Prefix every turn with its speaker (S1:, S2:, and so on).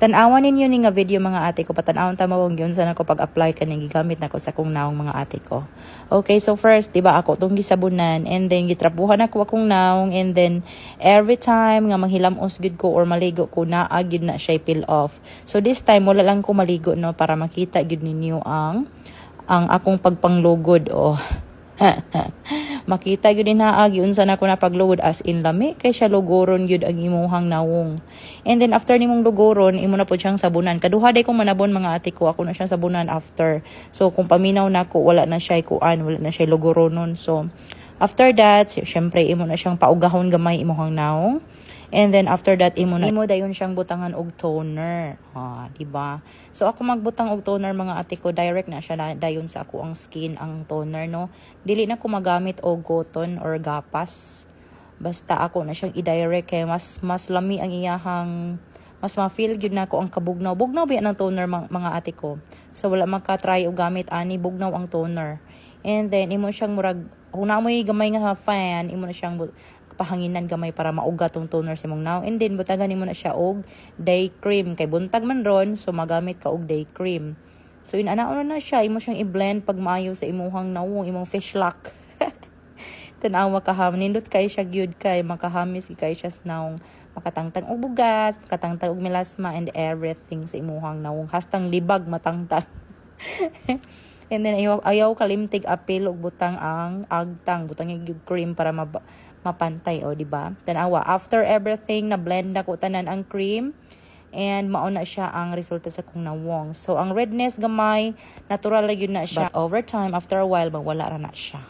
S1: Tanawan ninyo ni nga video mga ate ko, patanawon ta mo kung yun sana ko pag-apply kaning gigamit nako sa kung naong mga ate ko. Okay, so first, di ba ako tong gisabunan and then gitrapuhan ako akong naong and then every time nga manghilamos gud ko or maligo ko naag yun na siya peel off. So this time wala lang ko maligo no para makita gud ninyo ang akong pagpanglugod o makita gyud din haag yun sana ko na paglugod as in lami kay siya lugoron gyud ang imuhang nawong. And then after nimong lugoron imo na po siyang sabunan. Kaduha day ko manabon mga ate ko, ako na siyang sabunan after. So kung paminaw na ko wala na siya kuan, wala na siya lugoronon. So after that syempre imo na siyang paugahon gamay imuhang nawong. And then after that imo dayon siyang butangan og toner. Di ba? So ako magbutang og toner mga ate ko, direct na siya dayon sa ako ang skin ang toner no. Dili na ko magamit og cotton or gapas. Basta ako na siyang i-direct kay mas lami ang iyahang mas ma-feel gyud nako ang kabugnaw. Bugnaw ba ang toner mga ate ko. So wala magka-try og gamit ani bugnaw ang toner. And then imo siyang murag kung naamoy gamay nga fan, imo na siyang pahanginan gamay para mauga tong toner sa imong naw. And then butagan nimo na siya og day cream kay buntag man ron, so magamit ka og day cream. So inanaon na siya, imo siyang i-blend pag maayo sa imuhang nawong, imong fish lock. Tanaw makaham nindot kay siya gyud kay makahamis kay siya nawong, makatangtang og bugas, makatangtang og melasma and everything sa imuhang nawong, hastang libag matangtang. And then ayaw kalimtig apil og butang ang agtang, butang yung cream para mapantay o di ba? Tanawa after everything na blend na ko tanan ang cream and mao na siya ang resulta sa kong nawong. So ang redness gamay natural lang yun na siya. But over time after a while mawala ra na siya.